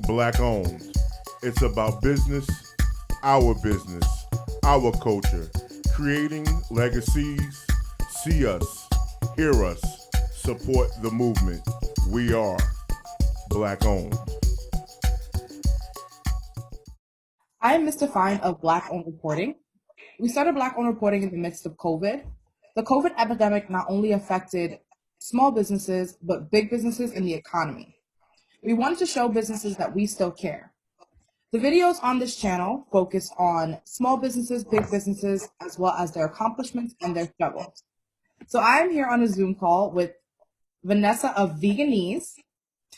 Black owned. It's about business, our culture, creating legacies. See us, hear us, support the movement. We are Black owned. I'm Mr. Fine of Black Owned Reporting. We started Black Owned Reporting in the midst of COVID. The COVID epidemic not only affected small businesses, but big businesses in the economy. We wanted to show businesses that we still care. The videos on this channel focus on small businesses, big businesses, as well as their accomplishments and their struggles. So I'm here on a Zoom call with Vanessa of Veganese.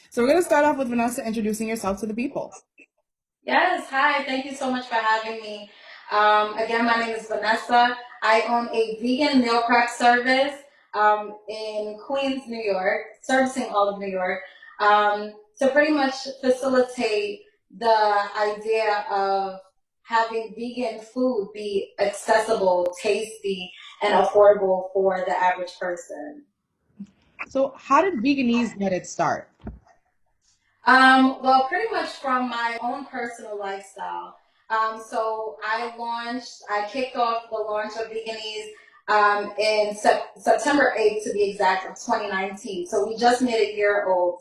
So we're going to start off with Vanessa introducing yourself to the people. Yes, hi. Thank you so much for having me. Again, my name is Vanessa. I own a vegan meal prep service in Queens, New York, servicing all of New York, to pretty much facilitate the idea of having vegan food be accessible, tasty, and affordable for the average person. So how did Veganese get its start? Well, pretty much from my own personal lifestyle. So I kicked off the launch of Veganese in September 8th, to be exact, of 2019. So we just made a year old.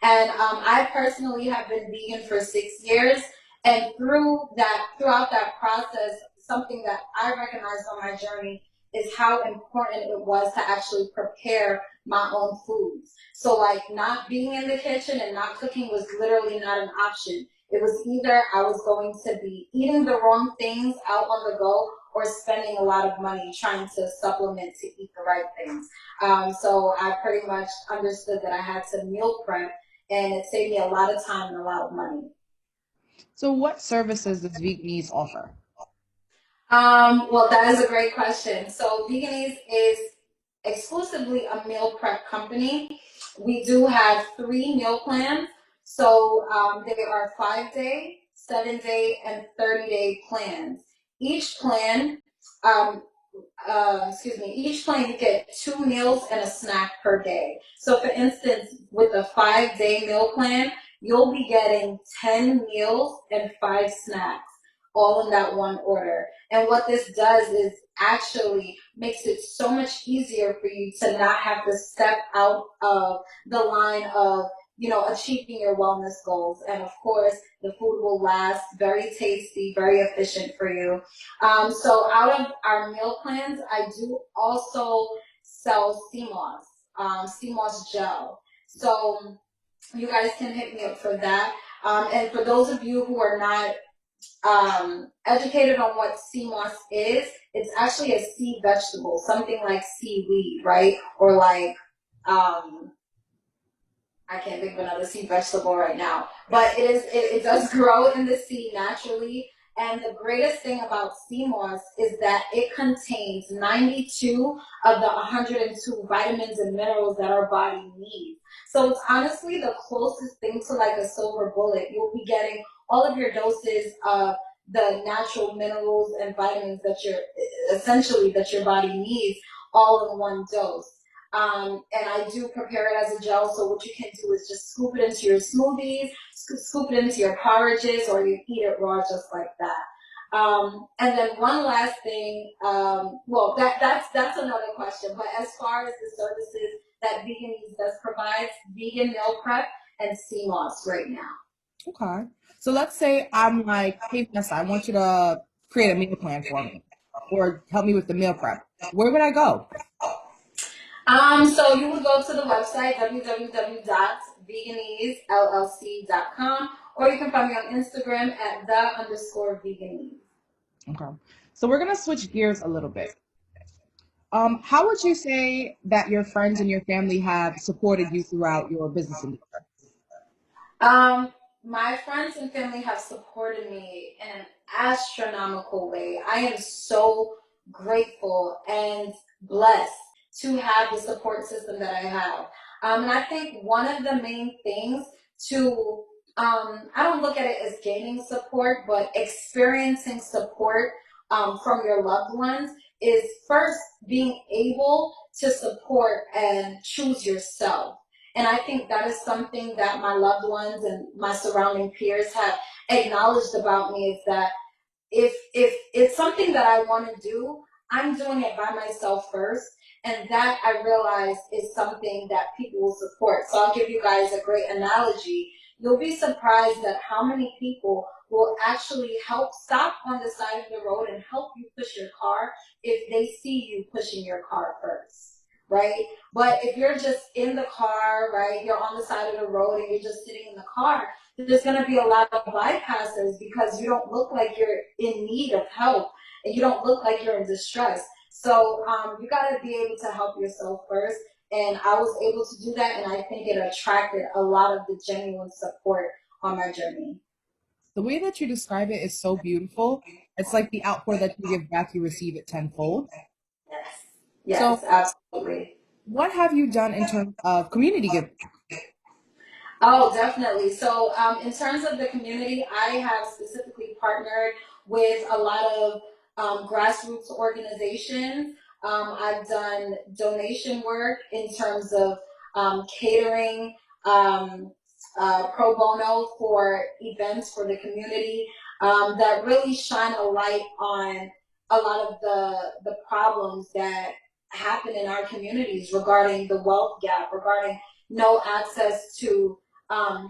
And I personally have been vegan for 6 years. And throughout that process, something that I recognized on my journey is how important it was to actually prepare my own foods. So like not being in the kitchen and not cooking was literally not an option. It was either I was going to be eating the wrong things out on the go or spending a lot of money trying to supplement to eat the right things. So I pretty much understood that I had to meal prep, and it saved me a lot of time and a lot of money. So what services does Veganese offer? Well, that is a great question. So Veganese is exclusively a meal prep company. We do have 3 meal plans. So they are 5 day, 7 day, and 30-day plans. Each plan, um, each plan you get 2 meals and a snack per day. So for instance, with a 5 day meal plan, you'll be getting 10 meals and 5 snacks, all in that one order. And what this does is actually makes it so much easier for you to not have to step out of the line of, achieving your wellness goals. And of course, the food will last, very tasty, very efficient for you. So out of our meal plans, I do also sell CMOS, CMOS gel. So you guys can hit me up for that. And for those of you who are not educated on what sea moss is, it's actually a sea vegetable, something like seaweed, right? Or like, I can't think of another sea vegetable right now, but it does grow in the sea naturally. And the greatest thing about sea moss is that it contains 92 of the 102 vitamins and minerals that our body needs. So it's honestly the closest thing to like a silver bullet. You'll be getting all of your doses of the natural minerals and vitamins that your body needs all in one dose. And I do prepare it as a gel, so what you can do is just scoop it into your smoothies, scoop it into your porridges, or you eat it raw just like that. And then one last thing, well, that's another question, but as far as the services that Veganese does provide, vegan meal prep and CMOS right now. Okay. So let's say I'm like, hey, Vanessa, I want you to create a meal plan for me or help me with the meal prep. Where would I go? So you would go to the website www.veganesellc.com, or you can find me on Instagram at the_veganese. Okay. So we're going to switch gears a little bit. How would you say that your friends and your family have supported you throughout your business endeavor? My friends and family have supported me in an astronomical way. I am so grateful and blessed to have the support system that I have. And I think one of the main things to, I don't look at it as gaining support, but experiencing support from your loved ones is first being able to support and choose yourself. And I think that is something that my loved ones and my surrounding peers have acknowledged about me, is that if it's something that I want to do, I'm doing it by myself first, and that I realize is something that people will support. So I'll give you guys a great analogy. You'll be surprised at how many people will actually help stop on the side of the road and help you push your car if they see you pushing your car first, right? But if you're just in the car, right, you're on the side of the road and you're just sitting in the car, there's going to be a lot of bypasses because you don't look like you're in need of help and you don't look like you're in distress. So you got to be able to help yourself first. And I was able to do that, and I think it attracted a lot of the genuine support on my journey. The way that you describe it is so beautiful. It's like the outpour that you give back, you receive it tenfold. Yes. So, Yes, absolutely. what have you done in terms of community giving? Oh, definitely. So, in terms of the community, I have specifically partnered with a lot of grassroots organizations. I've done donation work in terms of catering, um, pro bono for events for the community that really shine a light on a lot of the problems that happen in our communities regarding the wealth gap, regarding no access to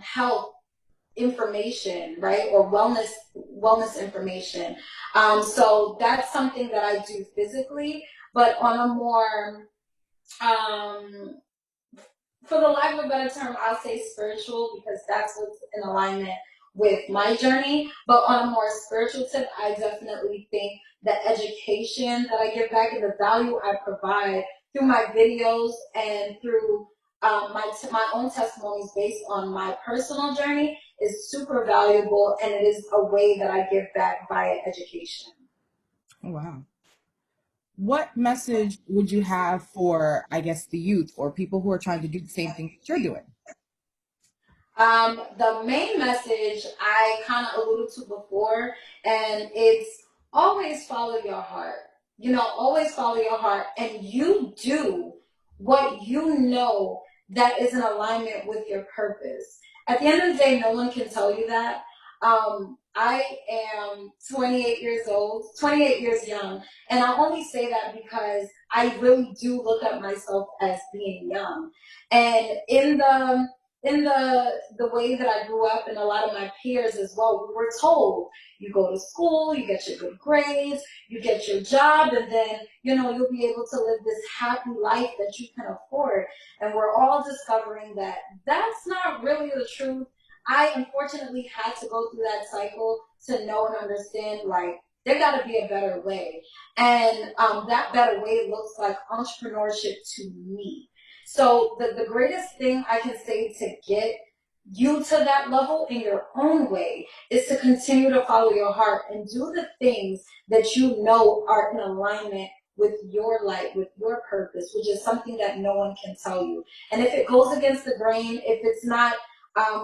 health information, right, or wellness information. So that's something that I do physically, but on a more um, for the lack of a better term, I'll say spiritual because that's what's in alignment with my journey. But on a more spiritual tip, I definitely think the education that I give back and the value I provide through my videos and through my own testimonies based on my personal journey is super valuable, and it is a way that I give back via education. Oh, wow. What message would you have for, I guess, the youth or people who are trying to do the same thing that you're doing? The main message I kind of alluded to before, and it's always follow your heart. You know, always follow your heart, and you do what you know that is in alignment with your purpose. At the end of the day, no one can tell you that. I am 28 years old, 28 years young, and I only say that because I really do look at myself as being young. And in the way that I grew up and a lot of my peers as well, we were told you go to school, you get your good grades, you get your job, and then you'll be able to live this happy life that you can afford. And we're all discovering that that's not really the truth. I unfortunately had to go through that cycle to know and understand like there got to be a better way, and that better way looks like entrepreneurship to me. So the greatest thing I can say to get you to that level in your own way is to continue to follow your heart and do the things that you know are in alignment with your light, with your purpose, which is something that no one can tell you. And if it goes against the grain, if it's not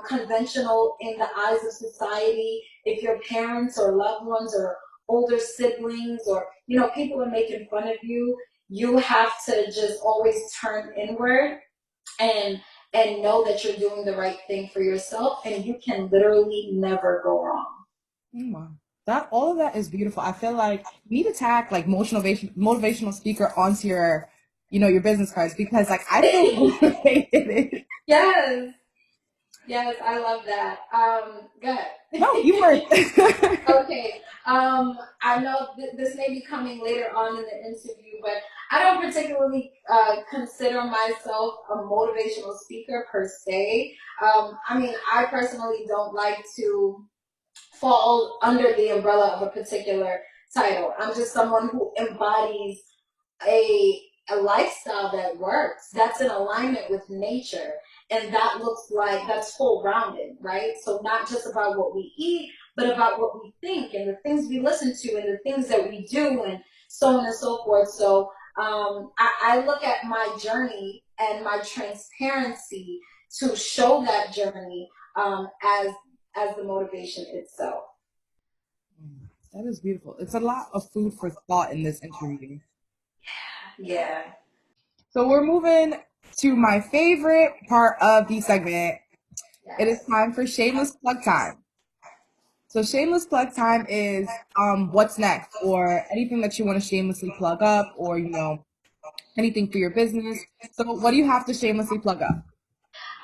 conventional in the eyes of society, if your parents or loved ones or older siblings or people are making fun of you, you have to just always turn inward and know that you're doing the right thing for yourself, and you can literally never go wrong. Oh, wow. That all of that is beautiful. I feel like you need to tag like motivational speaker onto your business cards because like I feel motivated. Yes, yes, I love that. Go ahead. No, you were. Okay. I know this may be coming later on in the interview, but I don't particularly consider myself a motivational speaker per se. I mean, I personally don't like to fall under the umbrella of a particular title. I'm just someone who embodies a a lifestyle that works, that's in alignment with nature, and that looks like that's full rounded, right? So not just about what we eat, but about what we think and the things we listen to and the things that we do and so on and so forth. So I look at my journey and my transparency to show that journey as the motivation itself. That is beautiful. It's a lot of food for thought in this interview. Yeah. So we're moving to my favorite part of the segment. It is time for shameless plug time. So shameless plug time is what's next or anything that you want to shamelessly plug up or anything for your business. So what do you have to shamelessly plug up?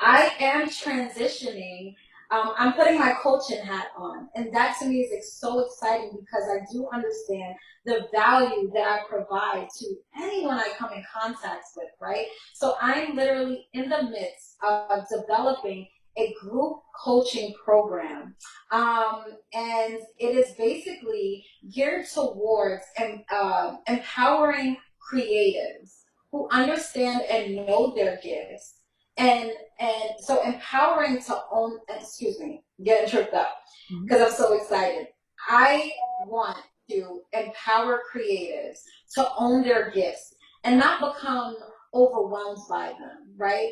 I am transitioning. I'm putting my coaching hat on, and that to me is so exciting because I do understand the value that I provide to anyone I come in contact with, right? So I'm literally in the midst of developing a group coaching program, and it is basically geared towards empowering creatives who understand and know their gifts and so empowering to own, excuse me, getting tripped up because I'm so excited. I want to empower creatives to own their gifts and not become overwhelmed by them, right?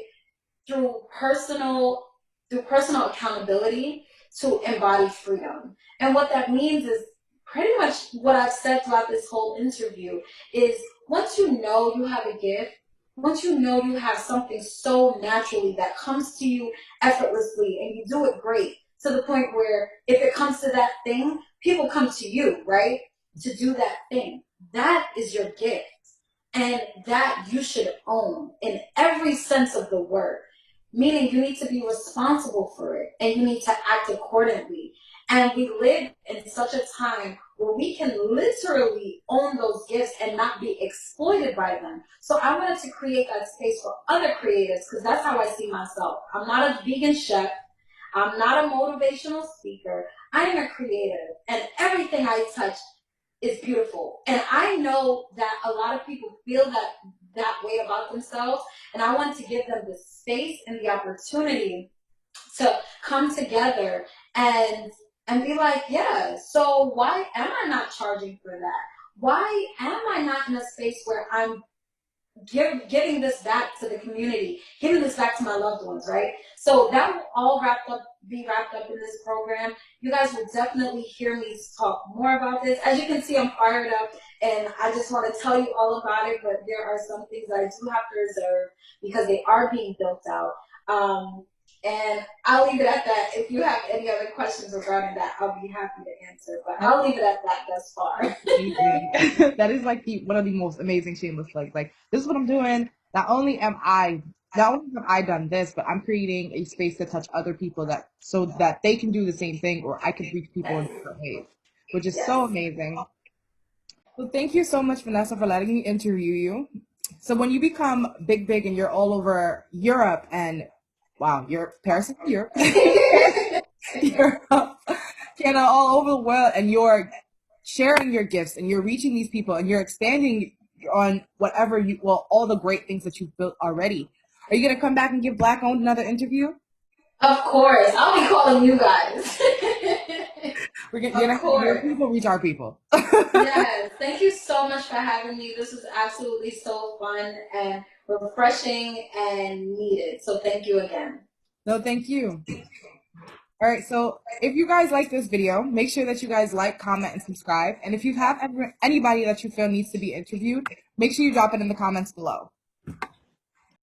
through personal through personal accountability to embody freedom. And what that means is pretty much what I've said throughout this whole interview is once you know you have a gift, once you know you have something so naturally that comes to you effortlessly and you do it great to the point where if it comes to that thing, people come to you, right? To do that thing. That is your gift. And that you should own in every sense of the word. Meaning you need to be responsible for it and you need to act accordingly. And we live in such a time where we can literally own those gifts and not be exploited by them. So I wanted to create that space for other creatives because that's how I see myself. I'm not a vegan chef. I'm not a motivational speaker. I am a creative and everything I touch is beautiful. And I know that a lot of people feel that way about themselves. And I want to give them the space and the opportunity to come together and be like, yeah, so why am I not charging for that? Why am I not in a space where I'm giving this back to the community, giving this back to my loved ones, right? So that will all be wrapped up in this program. You guys will definitely hear me talk more about this. As you can see, I'm fired up and I just want to tell you all about it, but there are some things that I do have to reserve because they are being built out. And I'll leave it at that. If you have any other questions regarding that, I'll be happy to answer. But I'll leave it at that thus far. That is like one of the most amazing shameless plugs. Like this is what I'm doing. Not only have I done this, but I'm creating a space to touch other people so that they can do the same thing, or I can reach people in different ways, which is so amazing. Well, thank you so much, Vanessa, for letting me interview you. So when you become big and you're all over Europe and wow, you're Paris is Europe, Europe, Canada, all over the world, and you're sharing your gifts and you're reaching these people and you're expanding on all the great things that you've built already. Are you gonna come back and give Black Owned another interview? Of course, I'll be calling you guys. You're gonna have your people reach our people. Yes, thank you so much for having me. This was absolutely so fun and refreshing and needed. So thank you again. No, thank you. All right, so if you guys like this video, make sure that you guys like, comment, and subscribe. And if you have anybody that you feel needs to be interviewed, make sure you drop it in the comments below.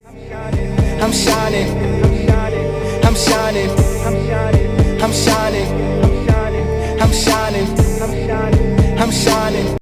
I'm shining, I'm shining, I'm shining, I'm shining, I'm shining, I'm shining, I'm shining.